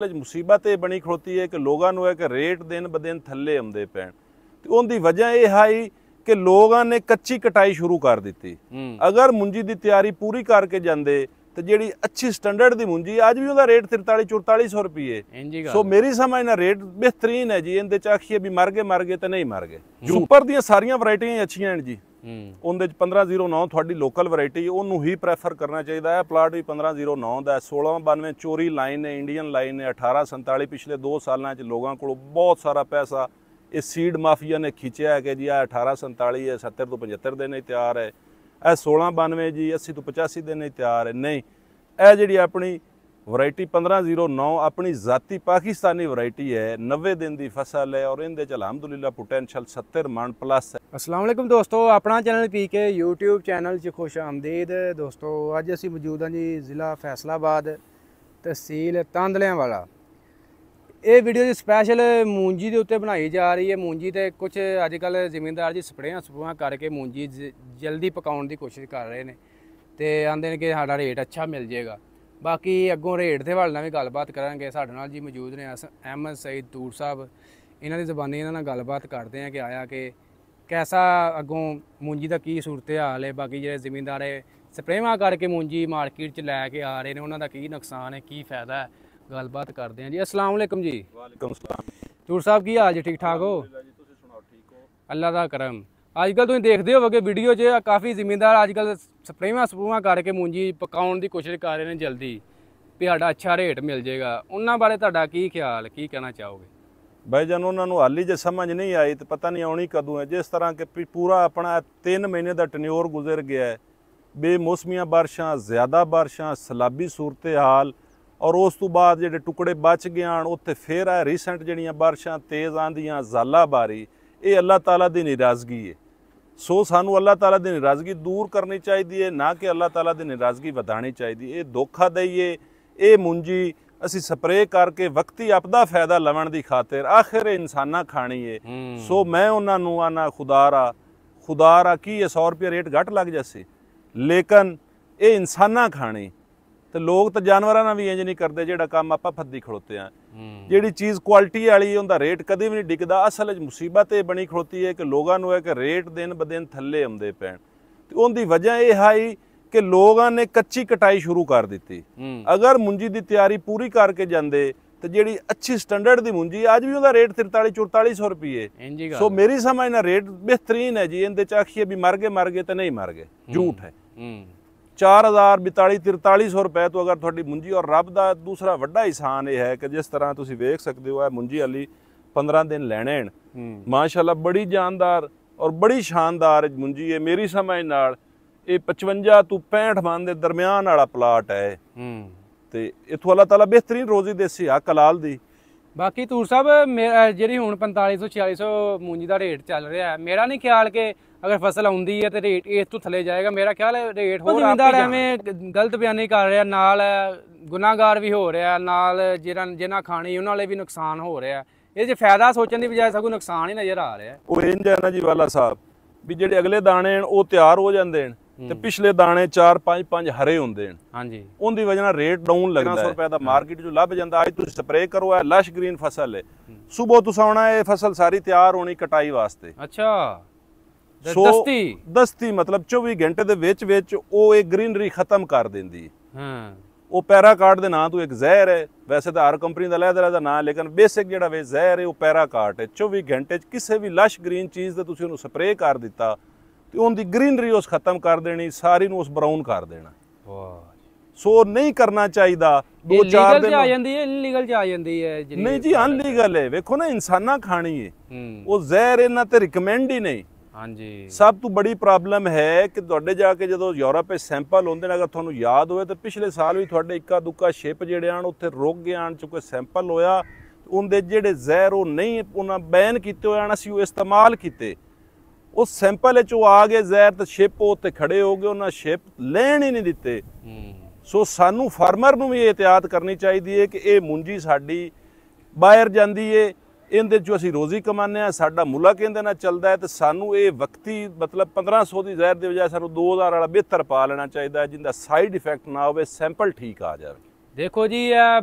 मुसीबत ये बनी खड़ोती है कि लोगों को है कि रेट दिन ब दिन थले आते पैन तो उनकी वजह यह है कि लोगों ने कच्ची कटाई शुरू कर दी। अगर मुंजी की तैयारी पूरी करके जाते तो जी अच्छी स्टैंडर्ड की मुंजी अज भी उसका रेट 43-4400 रुपये। सो मेरी समझ ना रेट बेहतरीन है जी। इनके आखिए भी मर गए तो नहीं मर गए। सुपर दी सारिया वरायटियां अच्छियां हैं जी। उनके 1509 थोड़ी लोकल वरायटी उन्होंने ही प्रैफर करना चाहिए है। प्लाट भी 1509 का 1692 चोरी लाइन है, इंडियन लाइन है। 1847 पिछले 2 सालों लोगों को बहुत सारा पैसा इस सीड माफिया ने खिंचया है कि जी आ 1847 है 70 तो 75 देने ही तैयार है, 1692 जी 80 तो 85 देने ही तैयार है। नहीं, यह जी अपनी वरायटी 1509 अपनी जाती पाकिस्तानी वरायटी है, 90 दिन की फसल है और इनके अलहमदुलिल्लाह पोटेंशियल 70 मन प्लस है। अस्सलाम वालेकुम दोस्तों, अपना चैनल पीके यूट्यूब चैनल च खुश आमदीद। दोस्तों अज असी मौजूद हाँ जी ज़िला फैसलाबाद तहसील तांदलियां वाला। ये वीडियो जी स्पैशल मूंजी के उत्ते बनाई जा रही है। मूंजी तो कुछ अजकल जमींदार जी स्प्रेयां स्पूआं करके मूंजी जल्दी पकाने की कोशिश कर रहे हैं तो आंदे कि साडा रेट अच्छा मिल जाएगा। बाकी अगों रेट के हवाले भी गलबात करांगे। साडे नाल जी मौजूद ने अहमद सईद तूर साहब। इन्हां दी ज़बानी इन्हां नाल गलबात करते हैं कि आया कि कैसा अगों मूंजी का की सूरत हाल है। बाकी जो जमींदार स्प्रेवां करके मूंजी मार्केट च लैके आ रहे हैं उन्हों का की नुकसान है, की फायदा है, गलबात करते हैं जी। अस्सलाम वालेकुम जी। वालेकुम सलाम। तूर साहब की हाल जी? ठीक ठाक हो? अल्लाह का करम। अजकल तुम देखते हो कि वीडियो च काफ़ी जमींदार अजकल स्प्रेवां स्पूआं करके मूंजी पकाने की कोशिश कर रहे हैं जल्दी भी साडा अच्छा रेट मिल जाएगा। उन्होंने बारे तुहाडा की ख्याल, की कहना चाहोगे? भाई जान उन्होंने हाली जो समझ नहीं आई तो पता नहीं आनी कदों है। जिस तरह के पूरा अपना 3 महीने का टन्योर गुजर गया है, बेमौसमियां बारिशां, ज़्यादा बारिशां, सैलाबी सूरत हाल और उस तो बाद जो टुकड़े बच गए उत्थे फिर है रीसेंट जड़ियाँ बारिशां तेज़ आंधियां ज़ाला बारी, ये अल्लाह ताला की नाराज़गी है। सो सानू अल्लाह ताला की नाराज़गी दूर करनी चाहिए, ना कि अल्लाह ताला की नाराज़गी वधानी चाहिए। ये धोखाधड़ी है। ये मुंजी असी स्प्रे करके वक्ती आपदा फायदा लवन की खातिर आखिर इंसाना खानी है। सो मैं उन्होंने आना खुदारा की 100 रुपये रेट घट लग जासी, लेकिन ये इंसाना खानी तो लोग तो जानवरों भी इंज नहीं करते जोड़ा काम आप फद्दी खड़ोते हैं। जी चीज़ क्वालिटी वाली उनका रेट कभी भी नहीं डिगदा। असल मुसीबत ये बनी खड़ोती है कि लोगों को है कि रेट दिन ब दिन थले आते पैन तो उनकी वजह यह है कि लोगों ने कच्ची कटाई शुरू कर दी। अगर मुंजी की तैयारी पूरी करके जाते तो जी अच्छी स्टैंडर्ड की मुंजी अज भी उसका रेट 43-4400 रुपये। सो मेरी समझ ना रेट बेहतरीन है जी। इनके आखिए भी मर गए तो नहीं मर गए, झूठ है। 4000-4200-4300 रुपये तो अगर थोड़ी मुंजी और रब का दूसरा वड्डा एहसान यह है कि जिस तरह तुम वेख सकते हो मुंजी हाली 15 दिन लैने माशाअल्लाह बड़ी जानदार और बड़ी शानदार मुंजी है। मेरी समझ नाल ये 55 तो 65 मन के दरम्यान वाला प्लाट है तो इतों अल्लाह ताला बेहतरीन रोजी देसी आ कलाल दी। बाकी तूर साहब जी हूँ 4500-4600 मूंजी का रेट चल रहा है, मेरा नहीं ख्याल कि अगर फसल आती है तो रेट इस तो थले जाएगा। मेरा ख्याल है रेट हो जमींदार एवं गलत बयानी कर रहा, नाल गुनाहगार भी हो रहा, नाल जिन्हें खानी उन्होंने भी नुकसान हो रहा। ये फायदा सोचने की बजाय सगों नुकसान ही नज़र आ रहा है। वो इंज है ना जी वाला साहब भी जो अगले दाने वो तैयार हो जाते हैं तो पिछले दाने 4-5 हरे होंगे हैं। हाँ जी, उनकी वजह रेट डाउन लगता है। 100 रुपये का मार्केट जो लभ जाता अज तुम स्प्रे करो है लश ग्रीन फसल है, सुबह तुस आना है फसल सारी तैयार होनी कटाई वास्ते। अच्छा दस्ती मतलब 24 घंटे दे विच विच वो एक ग्रीनरी खत्म कर देंदी है। वो पैराकार्ड दे नाम तो एक जहर है, वैसे तो हर कंपनी का लहदा नाम, लेकिन बेसिक जिहड़ा वे जहर है वो पैराकार्ड है। 24 घंटे किसी भी लश ग्रीन चीज़ से तुसीं उहनूं स्प्रे कर दिता तो उनकी ग्रीनरी उस खत्म कर देनी, सारी उस ब्राउन कर देना। सो नहीं करना चाहिए। 2-4 दिन नहीं जी अनलीगल है। वेखो ना इंसाना खानी है वो जहर इन्हां ते रिकमेंड ही नहीं। हाँ जी, सब तो बड़ी प्रॉब्लम है कि तुहाडे जाके जो यूरोप सैंपल होंदे ने, अगर तुहानूं याद होए तो पिछले साल भी तुहाडे इक्का दुक्का शिप जिहड़े आन उत्थे रुक गए आन चुके सैंपल होया उनके जिहड़े जहर वो नहीं उन्हां बैन कीते होए आन, असीं वो इस्तेमाल कीते, उस सैंपल चो आ गए जहर तो शिप उत्ते खड़े हो गए, उन्हें शिप लैन ही नहीं दिते। सो सानू फार्मर नूं भी एहतियात करनी चाहिए कि ये मुंजी साडी बाहर जाती है, इनके चो असीं रोजी कमाने, साडा मुल्क इहदे नाल चलदा है तो सानू ये वक्ती मतलब 1500 की जहर की बजाय सानू 2000 वाला बेहतर पा लेना चाहिए जिनका साइड इफेक्ट ना हो, सैंपल ठीक आ जाए। देखो जी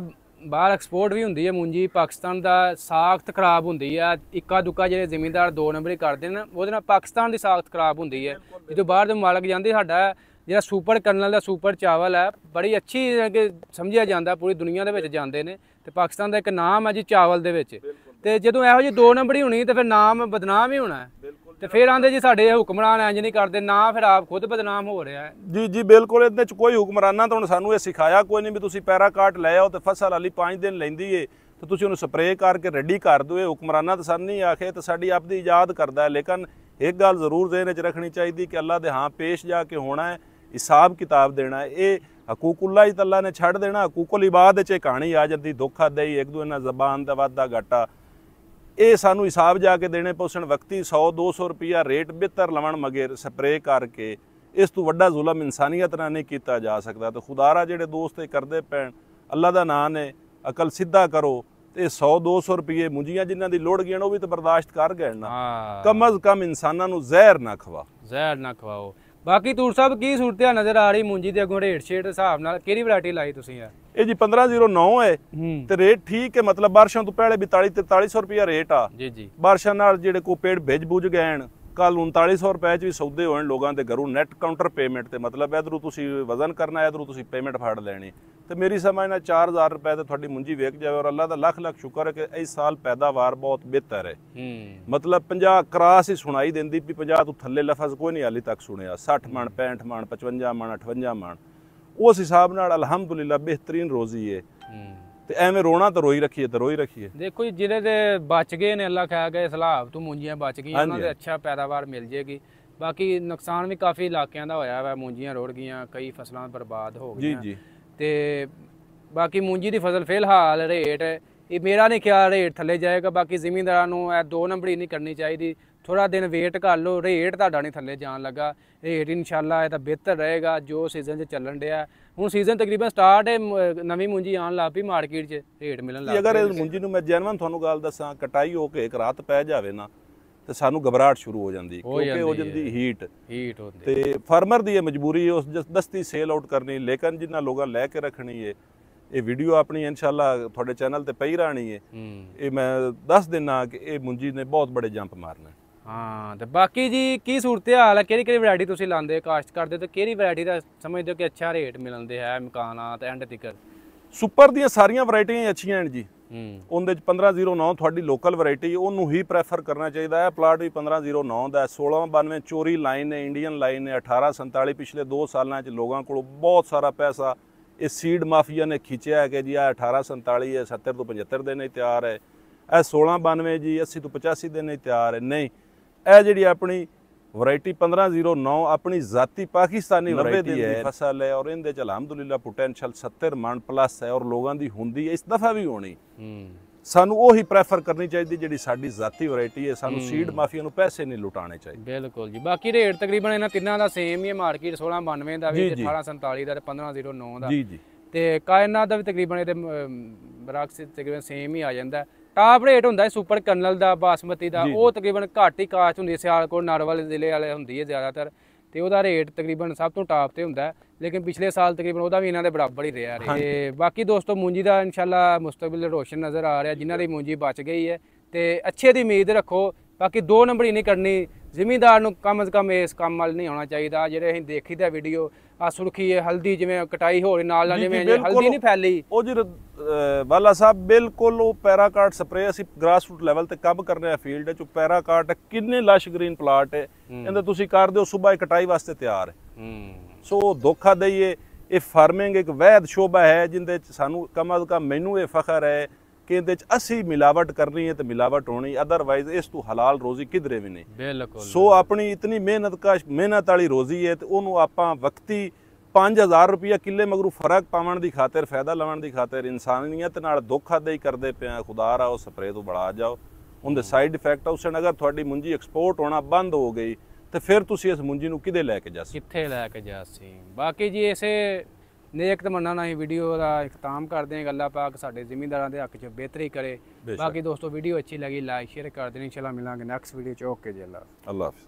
ਬਾਹਰ ਐਕਸਪੋਰਟ ਵੀ ਹੁੰਦੀ ਹੈ ਮੂੰਜੀ। ਪਾਕਿਸਤਾਨ ਦਾ ਸਾਖਤ ਖਰਾਬ ਹੁੰਦੀ ਆ, ਇੱਕਾ ਦੁੱਕਾ ਜਿਹੜੇ ਜ਼ਿਮੀਂਦਾਰ 2 ਨੰਬਰੀ ਕਰਦੇ ਨੇ ਉਹਦੇ ਨਾਲ ਪਾਕਿਸਤਾਨ ਦੀ ਸਾਖਤ ਖਰਾਬ ਹੁੰਦੀ ਹੈ। ਜਦੋਂ ਬਾਹਰ ਦੇ ਮਾਲਕ ਜਾਂਦੇ, ਸਾਡਾ ਜਿਹੜਾ ਸੁਪਰ ਕਰਨਲ ਦਾ ਸੁਪਰ ਚਾਵਲ ਹੈ ਬੜੀ ਅੱਛੀ ਕਿ ਸਮਝਿਆ ਜਾਂਦਾ, ਪੂਰੀ ਦੁਨੀਆ ਦੇ ਵਿੱਚ ਜਾਂਦੇ ਨੇ, ਤੇ ਪਾਕਿਸਤਾਨ ਦਾ ਇੱਕ ਨਾਮ ਹੈ ਜੀ ਚਾਵਲ ਦੇ ਵਿੱਚ। ਤੇ ਜਦੋਂ ਇਹੋ ਜਿਹੀ 2 ਨੰਬਰੀ ਹੋਣੀ ਤੇ ਫਿਰ ਨਾਮ ਬਦਨਾਮ ਹੀ ਹੋਣਾ। ਤੇ ਫਿਰ ਆਂਦੇ ਜੀ ਸਾਡੇ ਹੁਕਮਰਾਨ ਇੰਜ ਨਹੀਂ ਕਰਦੇ, ਨਾ ਫਿਰ ਆਪ ਖੁਦ ਬਦਨਾਮ ਹੋ ਰਿਹਾ ਹੈ। ਜੀ ਜੀ ਬਿਲਕੁਲ, ਇਹਦੇ ਚ ਕੋਈ ਹੁਕਮਰਾਨਾਂ ਤਾਂ ਹੁਣ ਸਾਨੂੰ ਇਹ ਸਿਖਾਇਆ ਕੋਈ ਨਹੀਂ ਵੀ ਤੁਸੀਂ ਪੈਰਾਕਾਟ ਲੈ ਆਓ ਤੇ ਫਸਲ ਵਾਲੀ 5 ਦਿਨ ਲੈਂਦੀ ਏ ਤੇ ਤੁਸੀਂ ਉਹਨੂੰ ਸਪਰੇਅ ਕਰਕੇ ਰੈਡੀ ਕਰ ਦਿਓ। ਇਹ ਹੁਕਮਰਾਨਾਂ ਤਾਂ ਸਾਨੂੰ ਨਹੀਂ ਆਖੇ, ਤੇ ਸਾਡੀ ਆਪਦੀ ਇਜਾਦ ਕਰਦਾ ਹੈ। ਲੇਕਿਨ ਇੱਕ ਗੱਲ ਜ਼ਰੂਰ ਜ਼ਿਹਨ 'ਚ ਰੱਖਣੀ ਚਾਹੀਦੀ ਕਿ ਅੱਲਾ ਦੇ ਹਾਂ ਪੇਸ਼ ਜਾ ਕੇ ਹੋਣਾ ਹੈ, ਹਿਸਾਬ ਕਿਤਾਬ ਦੇਣਾ ਹੈ। ਇਹ ਹਕੂਕੁल्ला ਹੀ ਅੱਲਾ ਨੇ ਛੱਡ ਦੇਣਾ, ਹਕੂਕੁਲ ਇਬਾਦ 'ਚ ਕਹਾਣੀ ਆ ਜਾਂਦੀ, ਧੋਖਾ ਦੇਈ ਇੱਕ ਦੂਜੇ ਨਾਲ ਜ਼ਬਾਨ ਦਾ ਵਾਧਾ ਘਾਟਾ। ਇਹ ਸਾਨੂੰ ਹਿਸਾਬ ਜਾ ਕੇ ਦੇਣੇ ਪਉਸਣ। ਵਕਤੀ 100-200 ਰੁਪਈਆ ਰੇਟ ਬਿਹਤਰ ਲਵਣ ਮਗਰ ਸਪਰੇਅ ਕਰਕੇ ਇਸ ਤੋਂ ਵੱਡਾ ਜ਼ੁਲਮ ਇਨਸਾਨੀਅਤ ਨਾਲ ਨਹੀਂ ਕੀਤਾ ਜਾ ਸਕਦਾ। ਤੇ ਖੁਦਾਰਾ ਜਿਹੜੇ ਦੋਸਤ ਇਹ ਕਰਦੇ ਪੈਣ, ਅੱਲਾ ਦਾ ਨਾਂ ਨੇ ਅਕਲ ਸਿੱਧਾ ਕਰੋ ਤੇ 100-200 ਰੁਪਏ ਮੁੰਜੀਆਂ ਜਿਨ੍ਹਾਂ ਦੀ ਲੋੜ ਗਈਆਂ ਉਹ ਵੀ ਤਾਂ ਬਰਦਾਸ਼ਤ ਕਰ ਗਏ ਨਾ। ਕਮ ਅਜ਼ ਕਮ ਇਨਸਾਨਾਂ ਨੂੰ ਜ਼ਹਿਰ ਨਾ ਖਵਾਓ। ਬਾਕੀ ਤੂਰ ਸਾਹਿਬ ਕੀ ਸੂਰਤ ਨਜ਼ਰ ਆ ਰਹੀ ਮੂੰਜੀ ਦੇ ਅੱਗੋਂ ਰੇਟ ਸ਼ੇਟ ਹਿਸਾਬ ਨਾਲ? ਕਿਹੜੀ ਵੈਰਾਈਟੀ ਲਾਈ ਤੁਸੀਂ ਯਾਰ? ਇਹ ਜੀ 1509 ਹੈ ਤੇ ਰੇਟ ਠੀਕ ਹੈ, ਮਤਲਬ ਬਾਰਿਸ਼ਾਂ ਤੋਂ ਪਹਿਲੇ 42-4300 ਰੁਪਇਆ ਰੇਟ ਆ ਜੀ ਜੀ। ਬਾਰਿਸ਼ਾਂ ਨਾਲ ਜਿਹੜੇ ਕੋ ਪੇੜ ਭਿੱਜ ਬੁੱਝ ਗਏ ਕੱਲ 3900 ਰੁਪਏ ਚ ਵੀ ਸੌਦੇ ਹੋਣ ਲੋਕਾਂ ਦੇ ਘਰੋਂ ਨੈਟ ਕਾਊਂਟਰ ਪੇਮੈਂਟ ਤੇ, ਮਤਲਬ ਇਧਰੋਂ ਤੁਸੀਂ ਵਜ਼ਨ ਕਰਨਾ, ਇਧਰੋਂ ਤੁਸੀਂ ਪੇਮੈਂਟ ਫੜ ਲੈਣੀ। ਤੇ ਮੇਰੀ ਸਮਝ ਨਾਲ 4000 ਰੁਪਏ ਤੇ ਤੁਹਾਡੀ ਮੁੰਜੀ ਵੇਚ ਜਾਵੇ। ਔਰ ਅੱਲਾ ਦਾ ਲੱਖ ਲੱਖ ਸ਼ੁਕਰ ਹੈ ਕਿ ਇਸ ਸਾਲ ਪੈਦਾਵਾਰ ਬਹੁਤ ਬਿਹਤਰ ਹੈ। ਮਤਲਬ 50 ਕਰਾਸ ਹੀ ਸੁਣਾਈ ਦਿੰਦੀ ਵੀ 50 ਤੋਂ ਥੱਲੇ ਲਫ਼ਜ਼ ਕੋਈ ਨਹੀਂ ਹਾਲੀ ਤੱਕ ਸੁਣਿਆ। 60 ਮਣ 65 ਮਣ 55 ਮਣ 58 ਮਣ ਉਸ ਹਿਸਾਬ ਨਾਲ ਅਲਹਮਦੁਲਿਲਾ ਬਿਹਤਰੀਨ ਰੋਜ਼ੀ ਹੈ। ਤੇ ਐਵੇਂ ਰੋਣਾ ਤਾਂ ਰੋਈ ਰੱਖੀਏ ਤੇ ਰੋਈ ਰੱਖੀਏ। ਦੇਖੋ ਜੀ ਜਿਹੜੇ ਦੇ ਬਚ ਗਏ ਨੇ ਅੱਲਾ ਖਾ ਗਏ ਸਲਾਬ ਤੋਂ ਮੂੰਜੀਆਂ ਬਚ ਗਈਆਂ, ਉਹਨਾਂ ਦੇ ਅੱਛਾ ਪੈਦਾਵਾਰ ਮਿਲ ਜੇਗੀ। ਬਾਕੀ ਨੁਕਸਾਨ ਵੀ ਕਾਫੀ ਇਲਾਕਿਆਂ ਦਾ ਹੋਇਆ ਵਾ, ਮੂੰਜੀਆਂ ਰੁੜ ਗਈਆਂ, ਕਈ ਫਸਲਾਂ ਬਰਬਾਦ ਹੋ ਗਈਆਂ ਜੀ। ਤੇ ਬਾਕੀ ਮੂੰਜੀ ਦੀ ਫਸਲ ਫਿਲਹਾਲ ਰੇਟ ਇਹ ਮੇਰਾ ਨਹੀਂ ਖਿਆਲ ਰੇਟ ਥੱਲੇ ਜਾਏਗਾ। ਬਾਕੀ ਜ਼ਿਮੀਂਦਾਰਾਂ ਨੂੰ ਇਹ 2 ਨੰਬਰੀ ਨਹੀਂ ਕਰਨੀ ਚਾਹੀਦੀ, ਥੋੜਾ ਦਿਨ ਵੇਟ ਕਰ ਲਓ। ਰੇਟ ਤੁਹਾਡਾ ਨਹੀਂ ਥੱਲੇ ਜਾਣ ਲੱਗਾ, ਰੇਟ ਇਨਸ਼ਾਅੱਲਾ ਇਹ ਤਾਂ ਬਿਹਤਰ ਰਹੇਗਾ ਜੋ ਸੀਜ਼ਨ 'ਚ ਚੱਲਣ ਡਿਆ। ਹੁਣ ਸੀਜ਼ਨ ਤਕਰੀਬਨ ਸਟਾਰਟ ਹੈ, ਨਵੀਂ ਮੂੰਜੀ ਆਉਣ ਲੱਗ ਪਈ ਮਾਰਕੀਟ 'ਚ, ਰੇਟ ਮਿਲਣ ਲੱਗ ਪਿਆ। ਅਗਰ ਇਸ ਮੂੰਜੀ ਨੂੰ ਮੈਂ ਜੈਨੂਅਨ ਤੁਹਾਨੂੰ ਗੱਲ ਦੱਸਾਂ, ਕਟਾਈ ਹੋ ਕੇ ਇੱਕ ਰਾਤ ਪੈ ਜਾਵੇ ਨਾ ਤੇ ਸਾਨੂੰ ਘਬਰਾਹਟ ਸ਼ੁਰੂ ਹੋ ਜਾਂਦੀ, ਕਿਉਂਕਿ ਹੋ ਜਾਂਦੀ ਹੀਟ ਹੁੰਦੀ ਤੇ ਫਾਰਮਰ ਦੀ ਇਹ ਮਜਬੂਰੀ ਉਸ ਦਸਤੀ ਸੇਲ ਆਊਟ ਕਰਨੀ। ਲੇਕਿਨ ਜਿਨ੍ਹਾਂ ਲੋਕਾਂ ਲੈ ਕੇ ਰੱਖਣੀ ਹੈ, ਇਹ ਵੀਡੀਓ ਆਪਣੀ ਇਨਸ਼ਾਅੱਲਾ ਤੁਹਾਡੇ ਚੈਨਲ ਤੇ ਪਈ ਰਹਿਣੀ ਹੈ। ਇਹ ਮੈਂ ਦੱਸ ਦਿੰਨਾ ਕਿ ਇਹ ਮੂੰਜੀ ਨੇ ਬਹੁਤ ਬੜੇ ਜੰਪ ਮਾਰਨਾ। ਹਾਂ, ਤੇ ਬਾਕੀ ਜੀ ਕੀ ਸੂਰਤ ਹਾਲ ਹੈ? ਕਿਹੜੀ ਵੈਰਾਈਟੀ ਤੁਸੀਂ ਲਾਉਂਦੇ ਕਾਸ਼ਤ ਕਰਦੇ ਤੇ ਕਿਹੜੀ ਵੈਰਾਈਟੀ ਦਾ ਸਮਝਦੇ ਹੋ ਕਿ ਅੱਛਾ ਰੇਟ ਮਿਲਦੇ ਹੈ ਮਕਾਨਾਤ ਐਂਡ ਤੱਕ? ਸੁਪਰ ਦੀਆਂ ਸਾਰੀਆਂ ਵੈਰਾਈਟੀਆਂ ਅੱਛੀਆਂ ਹਨ ਜੀ। ਉਹਦੇ ਚ 1509 ਤੁਹਾਡੀ ਲੋਕਲ ਵੈਰਾਈਟੀ, ਉਹਨੂੰ ਹੀ ਪ੍ਰੈਫਰ ਕਰਨਾ ਚਾਹੀਦਾ ਹੈ। ਪਲਾਟ ਵੀ 1509 ਦਾ, 1692 ਚੋਰੀ ਲਾਈਨ ਹੈ, ਇੰਡੀਅਨ ਲਾਈਨ ਹੈ। 1847 ਪਿਛਲੇ 2 ਸਾਲਾਂ ਚ ਲੋਕਾਂ ਕੋਲ ਬਹੁਤ ਸਾਰਾ ਪੈਸਾ ਇਹ ਸੀਡ ਮਾਫੀਆ ਨੇ ਖਿੱਚਿਆ ਹੈ ਕਿ ਜੀ ਆ 1847 ਹੈ, 70 ਤੋਂ 75 ਦੇ ਨਹੀਂ ਤਿਆਰ ਹੈ। ਇਹ 1692 ਜੀ 80 ਤੋਂ 85 ਦੇ ਨਹੀਂ ਤਿਆਰ ਹੈ। ਨਹੀਂ, ਇਹ ਜਿਹੜੀ ਆਪਣੀ ਵੈਰਾਈਟੀ 1509 ਆਪਣੀ ਜ਼ਾਤੀ ਪਾਕਿਸਤਾਨੀ ਵੈਰਾਈਟੀ ਹੈ, ਫਸਲ ਹੈ। ਔਰ ਇਹਦੇ ਚ ਅਲਹਮਦੁਲਿਲਾ ਪੋਟੈਂਸ਼ੀਅਲ 70 ਮਣ ਪਲੱਸ ਹੈ। ਔਰ ਲੋਕਾਂ ਦੀ ਹੁੰਦੀ ਇਸ ਦਫਾ ਵੀ ਹੋਣੀ। ਸਾਨੂੰ ਉਹੀ ਪ੍ਰੈਫਰ ਕਰਨੀ ਚਾਹੀਦੀ ਜਿਹੜੀ ਸਾਡੀ ਜ਼ਾਤੀ ਵੈਰਾਈਟੀ ਹੈ। ਸਾਨੂੰ ਸੀਡ ਮਾਫੀਆ ਨੂੰ ਪੈਸੇ ਨਹੀਂ ਲੁਟਾਣੇ ਚਾਹੀਦੇ। ਬਿਲਕੁਲ ਜੀ। ਬਾਕੀ ਰੇਟ ਤਕਰੀਬਨ ਇਹਨਾਂ ਤਿੰਨਾਂ ਦਾ ਸੇਮ ਹੀ ਹੈ ਮਾਰਕੀਟ, 1692 ਦਾ ਵੀ, 1847 ਦਾ ਤੇ 1509 ਦਾ ਜੀ ਜੀ। ਤੇ ਕਾਇਨਾਤ ਦਾ ਵੀ ਤਕਰੀਬਨ ਇਹਦੇ ਬਰਾਕਸ ਤਕਰੀਬਨ ਸੇਮ ਹੀ ਆ ਜਾਂਦਾ। ਟਾਪ ਰੇਟ ਹੁੰਦਾ ਸੁਪਰ ਕਰਨਲ ਦਾ, ਬਾਸਮਤੀ ਦਾ, ਉਹ ਤਕਰੀਬਨ ਘੱਟ ਹੀ ਕਾਸ਼ਤ ਹੁੰਦੀ ਹੈ। ਸਿਆਲਕੋਟ ਨਾਰਵਲ ਜ਼ਿਲ੍ਹੇ ਵਾਲੇ ਹੁੰਦੀ ਹੈ ਜ਼ਿਆਦਾਤਰ, ਤੇ ਉਹਦਾ ਰੇਟ ਤਕਰੀਬਨ ਸਭ ਤੋਂ ਟਾਪ ਤੇ ਹੁੰਦਾ। ਲੇਕਿਨ ਪਿਛਲੇ ਸਾਲ ਤਕਰੀਬਨ ਉਹਦਾ ਵੀ ਇਹਨਾਂ ਦੇ ਬਰਾਬਰ ਹੀ ਰਿਹਾ। ਤੇ ਬਾਕੀ ਦੋਸਤੋ ਮੂੰਜੀ ਦਾ ਇਨਸ਼ਾਅੱਲਾ ਮੁਸਤਕਬਲ ਰੋਸ਼ਨ ਨਜ਼ਰ ਆ ਰਿਹਾ, ਜਿਨ੍ਹਾਂ ਦੀ ਮੂੰਜੀ ਬਚ ਗਈ ਹੈ ਤੇ ਅੱਛੇ ਦੀ ਉਮੀਦ ਰੱਖੋ। ਬਾਕੀ 2 ਨੰਬਰੀ ਨਹੀਂ ਕਰਨੀ। ਜ਼ਿਮੀਂਦਾਰ ਨੂੰ ਕਮ ਅਜ਼ ਕਮ ਇਸ ਕੰਮ ਵੱਲ ਨਹੀਂ ਆਉਣਾ ਚਾਹੀਦਾ। ਜਿਹੜੇ ਅਸੀਂ ਦੇਖੀ ਦਾ ਵੀਡੀਓ ਆ ਸੁਰਖੀ ਹੈ, ਹਲਦੀ ਜਿਵੇਂ ਕਟਾਈ ਹੋ ਰਹੀ ਨਾਲ ਜਿਵੇਂ ਹਲਦੀ ਨਹੀਂ ਫੈਲੀ, ਉਹ ਜੀ ਵਾਲਾ ਸਾਹਿਬ ਬਿਲਕੁਲ ਉਹ ਪੈਰਾਕਾਟ ਸਪਰੇਅ ਅਸੀਂ ਗ੍ਰਾਸ ਰੂਟ ਲੈਵਲ ਤੇ ਕੰਮ ਕਰ ਰਹੇ ਆ ਫੀਲਡ 'ਚ। ਪੈਰਾਕਾਟ ਕਿੰਨੇ ਲਸ਼ ਗ੍ਰੀਨ ਪਲਾਟ ਹੈ, ਇਹਦੇ ਤੁਸੀਂ ਕਰ ਦਿਓ ਸੁਬਾਹ ਕਟਾਈ ਵਾਸਤੇ ਤਿਆਰ ਹੈ। ਸੋ ਧੋਖਾ ਦਈਏ, ਇਹ ਫਾਰਮਿੰਗ ਇੱਕ ਵੈਦ ਸ਼ੋਭਾ ਹੈ ਜਿੰਦੇ 'ਚ ਸਾਨੂੰ ਕਮ ਅਜ਼ ਕਮ ਮੈਨੂੰ ਇਹ ਫਖਰ ਹੈ ਕਿ ਇਹਦੇ 'ਚ ਅਸੀਂ ਮਿਲਾਵਟ ਕਰਨੀ ਹੈ ਤੇ ਮਿਲਾਵਟ ਹੋਣੀ, ਅਦਰਵਾਈਜ਼ ਇਸ ਤੋਂ ਹਲਾਲ ਰੋਜ਼ੀ ਕਿਧਰੇ ਵੀ ਨਹੀਂ। ਬਿਲਕੁਲ। ਸੋ ਆਪਣੀ ਇਤਨੀ ਮਿਹਨਤ ਵਾਲੀ ਰੋਜ਼ੀ ਹੈ ਤੇ ਉਹਨੂੰ ਆਪਾਂ ਵਕਤੀ 5000 ਰੁਪਇਆ ਕਿੱਲੇ ਮਗਰੂ ਫਰਕ ਪਾਉਣ ਦੀ ਖਾਤਰ, ਫਾਇਦਾ ਲਵਣ ਦੀ ਖਾਤਰ ਇਨਸਾਨੀਅਤ ਨਾਲ ਧੋਖਾਦਹੀ ਕਰਦੇ ਪਿਆ। ਖੁਦਾ ਰਾ ਉਹ ਸਪਰੇਅ ਤੋਂ ਬੜਾ ਜਾਓ, ਉਹਦੇ ਸਾਈਡ ਇਫੈਕਟ ਉਸ ਅਗਰ ਤੁਹਾਡੀ ਮੁੰਜੀ ਐਕਸਪੋਰਟ ਹੋਣਾ ਬੰਦ ਹੋ ਗਈ ਤੇ ਫਿਰ ਤੁਸੀਂ ਇਸ ਮੁੰਜੀ ਨੂੰ ਕਿਤੇ ਲੈ ਕੇ ਜਾ ਸੀ, ਕਿੱਥੇ ਲੈ ਕੇ ਜਾ ਸੀ। ਬਾਕੀ ਜੀ ਇਸੇ ਨੇਕ ਤਮੰਨਾ ਨਾਲ ਹੀ ਵੀਡੀਓ ਦਾ ਇਖਤਾਮ ਕਰਦੇ ਹਾਂ। ਅੱਲਾਹ ਪਾਕ ਸਾਡੇ ਜ਼ਿਮੀਂਦਾਰਾਂ ਦੇ ਹੱਕ 'ਚ ਬਿਹਤਰੀ ਕਰੇ। ਬਾਕੀ ਦੋਸਤੋ ਵੀਡੀਓ ਅੱਛੀ ਲੱਗੀ ਲਾਈਕ ਸ਼ੇਅਰ ਕਰ ਦੇਣੀ। ਇੰਸ਼ਾਅੱਲਾ ਮਿਲਾਂਗੇ ਨੈਕਸਟ ਵੀਡੀਓ 'ਚ। ਓਕੇ ਜੀ, ਅੱਲਾ ਹਾਫਿਜ਼।